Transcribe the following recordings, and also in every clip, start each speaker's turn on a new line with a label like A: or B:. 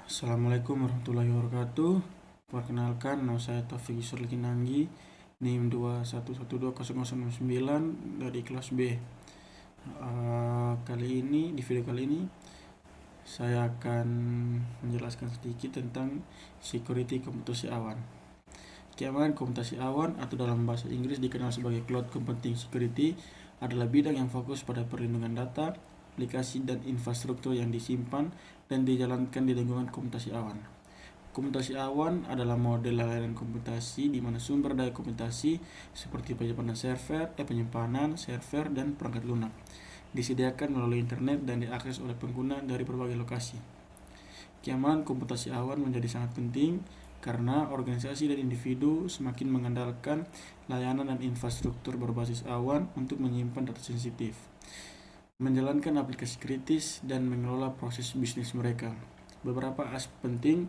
A: Assalamualaikum warahmatullahi wabarakatuh. Perkenalkan, nama saya Taufik Yusur Kinanggi, NIM 2112009 dari kelas B. Di video kali ini saya akan menjelaskan sedikit tentang security komputasi awan. Keamanan komputasi awan atau dalam bahasa Inggris dikenal sebagai Cloud Computing Security adalah bidang yang fokus pada perlindungan data, aplikasi dan infrastruktur yang disimpan dan dijalankan di lingkungan komputasi awan. Komputasi awan adalah model layanan komputasi di mana sumber daya komputasi seperti penyimpanan server dan perangkat lunak disediakan melalui internet dan diakses oleh pengguna dari berbagai lokasi. Keamanan komputasi awan menjadi sangat penting karena organisasi dan individu semakin mengandalkan layanan dan infrastruktur berbasis awan untuk menyimpan data sensitif, menjalankan aplikasi kritis, dan mengelola proses bisnis mereka. Beberapa aspek penting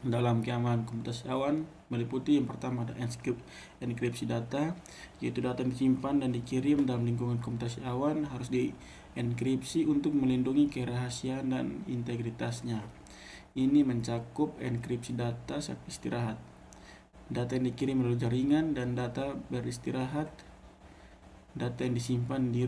A: dalam keamanan komputasi awan meliputi yang pertama ada enkripsi data, yaitu data yang disimpan dan dikirim dalam lingkungan komputasi awan harus dienkripsi untuk melindungi kerahasiaan dan integritasnya. Ini mencakup enkripsi data saat istirahat, data yang dikirim melalui jaringan, dan data beristirahat, data yang disimpan di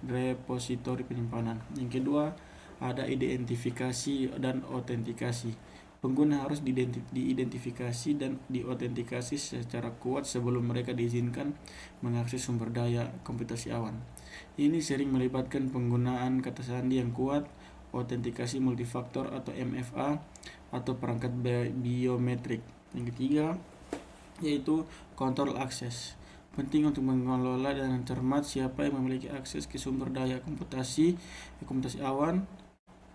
A: repositori penyimpanan. Yang kedua, ada identifikasi dan autentikasi. Pengguna harus diidentifikasi dan diautentikasi secara kuat sebelum mereka diizinkan mengakses sumber daya komputasi awan. Ini sering melibatkan penggunaan kata sandi yang kuat, autentikasi multifaktor atau MFA, atau perangkat biometrik. Yang ketiga, yaitu kontrol akses. Penting untuk mengelola dengan cermat siapa yang memiliki akses ke sumber daya komputasi awan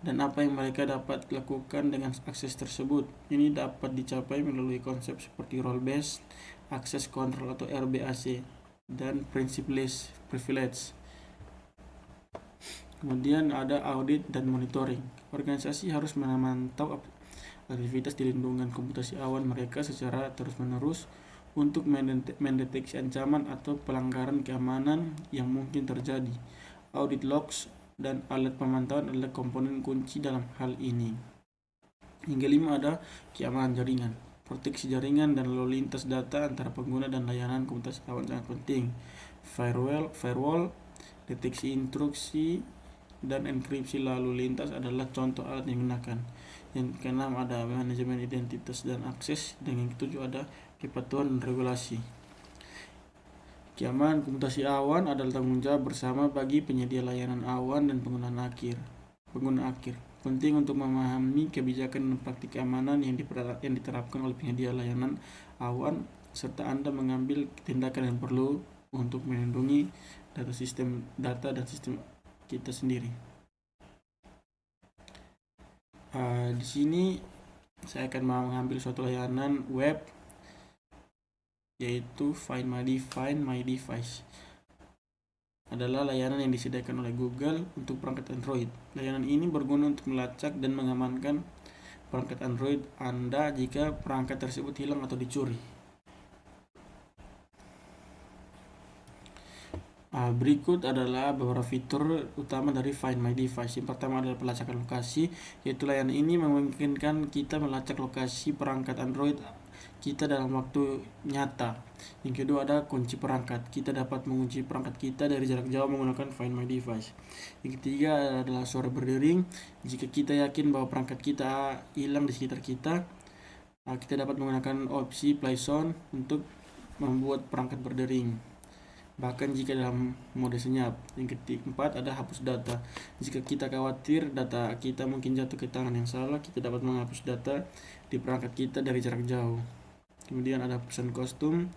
A: dan apa yang mereka dapat lakukan dengan akses tersebut. Ini dapat dicapai melalui konsep seperti role based access control atau RBAC dan principal privilege. Kemudian ada audit dan monitoring. Organisasi harus memantau aktivitas di lingkungan komputasi awan mereka secara terus-menerus untuk mendeteksi ancaman atau pelanggaran keamanan yang mungkin terjadi. Audit logs dan alat pemantauan adalah komponen kunci dalam hal ini. Yang kelima ada keamanan jaringan. Proteksi jaringan dan lalu lintas data antara pengguna dan layanan komputasi awan sangat penting. Firewall, deteksi intrusi, dan enkripsi lalu lintas adalah contoh alat yang digunakan. Yang keenam ada manajemen identitas dan akses, dan yang ketujuh ada kepatuhan dan regulasi. Keamanan komputasi awan adalah tanggung jawab bersama bagi penyedia layanan awan dan pengguna akhir. Penting untuk memahami kebijakan dan praktik keamanan yang diterapkan oleh penyedia layanan awan, serta Anda mengambil tindakan yang perlu untuk melindungi data dan sistem kita sendiri. Di sini saya akan mengambil suatu layanan web, yaitu Find My Device. Adalah layanan yang disediakan oleh Google untuk perangkat Android. Layanan ini berguna untuk melacak dan mengamankan perangkat Android Anda jika perangkat tersebut hilang atau dicuri. Berikut adalah beberapa fitur utama dari Find My Device. Yang pertama adalah pelacakan lokasi, yaitu layanan ini memungkinkan kita melacak lokasi perangkat Android kita dalam waktu nyata. Yang kedua ada kunci perangkat. Kita dapat mengunci perangkat kita dari jarak jauh menggunakan Find My Device. Yang ketiga adalah suara berdering. Jika kita yakin bahwa perangkat kita hilang di sekitar kita, kita dapat menggunakan opsi Play Sound untuk membuat perangkat berdering, bahkan jika dalam mode senyap. Yang keempat ada hapus data. Jika kita khawatir data kita mungkin jatuh ke tangan yang salah, kita dapat menghapus data di perangkat kita dari jarak jauh. Kemudian ada pesan kostum.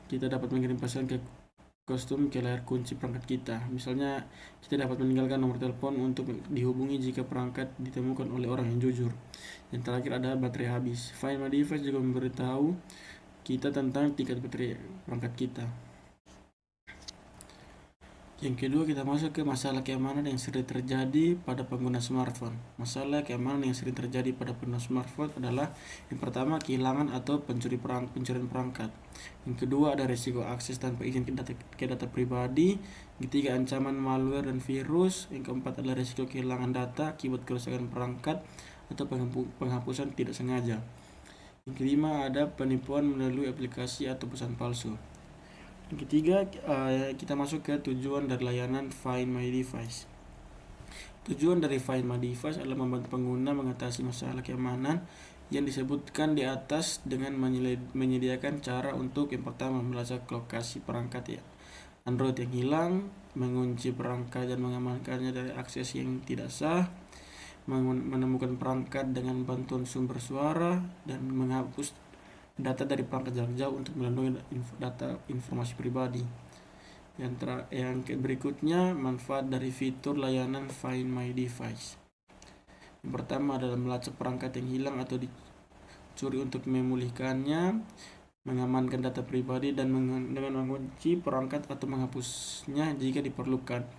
A: Kita dapat mengirim pesan ke kostum ke layar kunci perangkat kita. Misalnya, kita dapat meninggalkan nomor telepon untuk dihubungi jika perangkat ditemukan oleh orang yang jujur. Yang terakhir ada baterai habis. Find My Device juga memberitahu kita tentang tingkat baterai perangkat kita. Yang kedua, kita masuk ke masalah keamanan yang sering terjadi pada pengguna smartphone. Masalah keamanan yang sering terjadi pada pengguna smartphone adalah yang pertama, kehilangan atau pencurian perangkat. Yang kedua, ada risiko akses tanpa izin ke data pribadi. Yang ketiga, ancaman malware dan virus. Yang keempat adalah risiko kehilangan data akibat kerusakan perangkat atau penghapusan tidak sengaja. Yang kelima, ada penipuan melalui aplikasi atau pesan palsu. Yang ketiga, kita masuk ke tujuan dari layanan Find My Device. Tujuan dari Find My Device adalah membantu pengguna mengatasi masalah keamanan yang disebutkan di atas dengan menyediakan cara untuk yang pertama, melacak lokasi perangkat Android yang hilang, mengunci perangkat dan mengamankannya dari akses yang tidak sah, menemukan perangkat dengan bantuan sumber suara, dan menghapus data dari perangkat jarak jauh untuk melindungi data informasi pribadi. Yang berikutnya, manfaat dari fitur layanan Find My Device. Yang pertama adalah melacak perangkat yang hilang atau dicuri untuk memulihkannya, mengamankan data pribadi dan dengan mengunci perangkat atau menghapusnya jika diperlukan.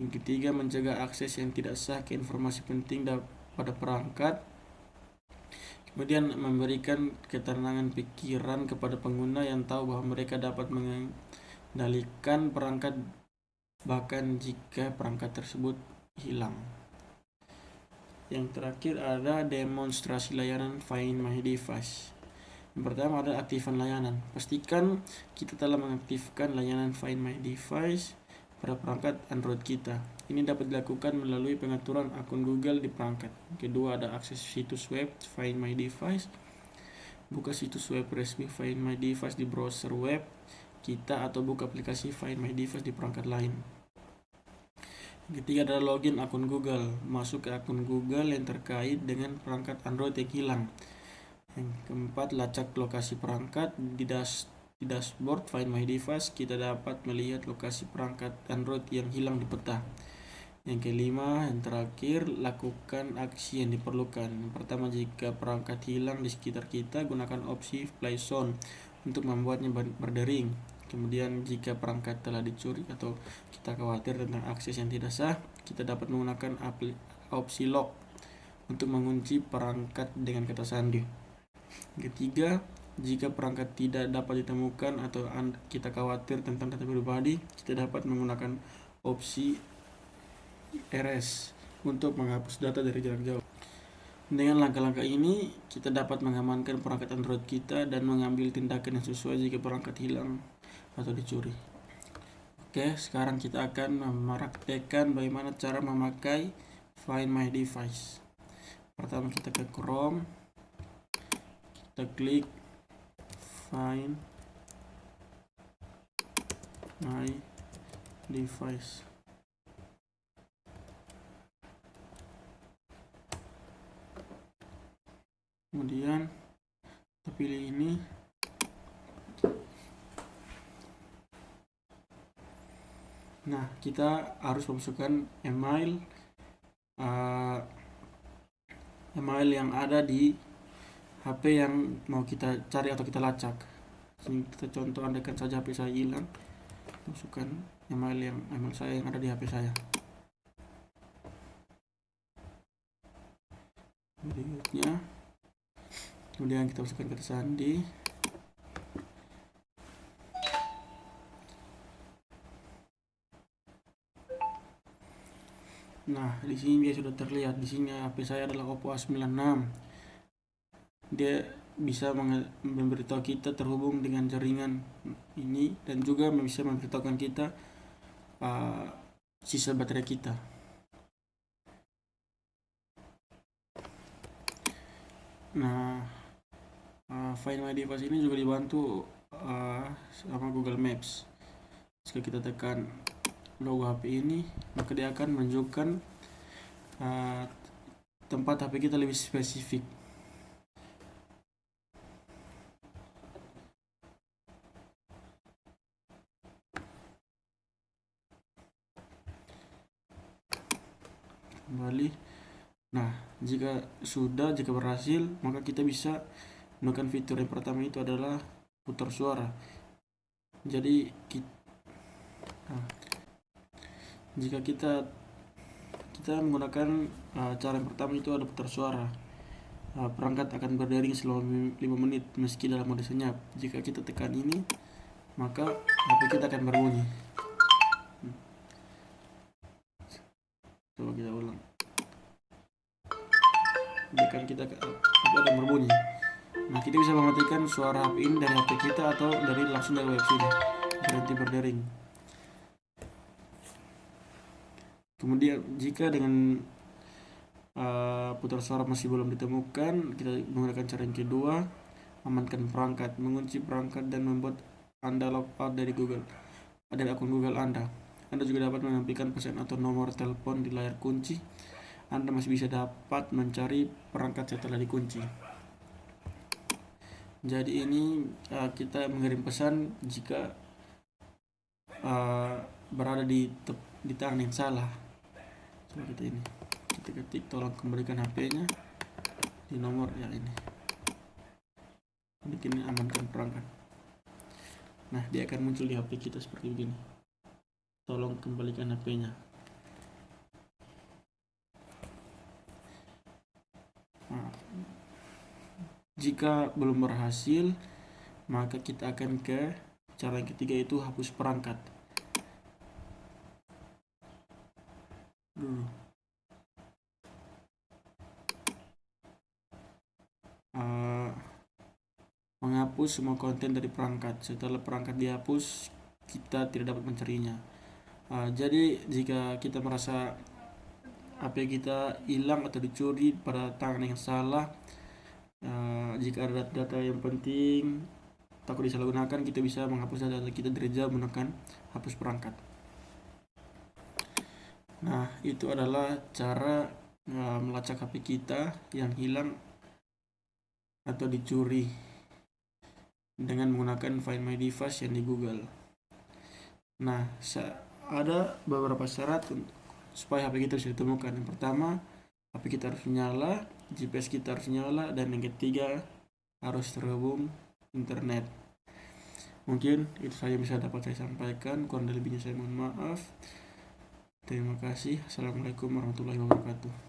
A: Yang ketiga, mencegah akses yang tidak sah ke informasi penting pada perangkat. Kemudian, memberikan ketenangan pikiran kepada pengguna yang tahu bahwa mereka dapat mengendalikan perangkat bahkan jika perangkat tersebut hilang. Yang terakhir ada demonstrasi layanan Find My Device. Yang pertama adalah aktifkan layanan. Pastikan kita telah mengaktifkan layanan Find My Device pada perangkat Android kita. Ini dapat dilakukan melalui pengaturan akun Google di perangkat. Kedua, ada akses situs web Find My Device. Buka situs web resmi Find My Device di browser web kita atau buka aplikasi Find My Device di perangkat lain. Yang ketiga adalah login akun Google. Masuk ke akun Google yang terkait dengan perangkat Android yang hilang. Yang keempat, lacak lokasi perangkat di dashboard Find My Device. Kita dapat melihat lokasi perangkat Android yang hilang di peta. Yang kelima, yang terakhir, lakukan aksi yang diperlukan. Yang pertama, jika perangkat hilang di sekitar kita, gunakan opsi Fly Zone untuk membuatnya berdering. Kemudian, jika perangkat telah dicuri atau kita khawatir tentang akses yang tidak sah, kita dapat menggunakan opsi Lock untuk mengunci perangkat dengan kata sandi. Yang ketiga, jika perangkat tidak dapat ditemukan atau kita khawatir tentang data pribadi, kita dapat menggunakan opsi RS untuk menghapus data dari jarak jauh. Dengan langkah-langkah ini, kita dapat mengamankan perangkat Android kita dan mengambil tindakan yang sesuai jika perangkat hilang atau dicuri. Oke, sekarang kita akan mempraktekkan bagaimana cara memakai Find My Device. Pertama, kita ke Chrome, kita klik Find My Device. Kemudian kita pilih ini. Nah, kita harus memasukkan email yang ada di HP yang mau kita cari atau kita lacak. Kita contoh, andaikan saja HP saya hilang, masukkan email saya yang ada di HP saya. Berikutnya, kemudian kita masukkan kata sandi. Nah, di sini dia sudah terlihat. Di sini HP saya adalah Oppo A96. Dia bisa memberitahu kita terhubung dengan jaringan ini dan juga bisa memberitahukan kita sisa baterai kita. Nah, Find My Device ini juga dibantu sama Google Maps. Jika kita tekan logo HP ini, maka dia akan menunjukkan tempat HP kita lebih spesifik. Kembali. Nah, jika berhasil, maka kita bisa menggunakan fitur yang pertama, itu adalah putar suara. Jadi Jika kita menggunakan cara yang pertama itu ada putar suara. Perangkat akan berdering selama 5 menit meski dalam mode senyap. Jika kita tekan ini, maka HP kita akan berbunyi. Coba kita ulang. Jika kita HP akan berbunyi. Nah, kita bisa mematikan suara HP ini dari HP kita atau langsung dari web sini. Berhenti berdering. Kemudian jika dengan putar suara masih belum ditemukan, kita menggunakan cara yang kedua, amankan perangkat, mengunci perangkat dan membuat Anda logout dari akun Google Anda. Anda juga dapat menampilkan pesan atau nomor telepon di layar kunci. Anda masih bisa dapat mencari perangkat setelah dikunci. Jadi ini kita mengirim pesan jika berada di tangan yang salah. Coba kita ini. Kita ketik tolong kembalikan HP-nya di nomor yang ini. Bikin amankan perangkat. Nah, dia akan muncul di HP kita seperti begini. Tolong kembalikan HP-nya. Nah, jika belum berhasil, maka kita akan ke cara yang ketiga, yaitu hapus perangkat. Menghapus semua konten dari perangkat. Setelah perangkat dihapus, kita tidak dapat mencarinya. Jadi jika kita merasa HP kita hilang atau dicuri pada tangan yang salah, jika ada data yang penting takut disalahgunakan, kita bisa menghapus data kita dari jauh menggunakan hapus perangkat. Nah, itu adalah cara melacak HP kita yang hilang atau dicuri dengan menggunakan Find My Device yang di Google. Nah, ada beberapa syarat supaya HP kita bisa ditemukan. Yang pertama, HP kita harus nyala, GPS kita harus nyala, dan yang ketiga harus terhubung internet. Mungkin itu saja bisa dapat saya sampaikan. Kurang lebihnya saya mohon maaf. Terima kasih. Assalamualaikum warahmatullahi wabarakatuh.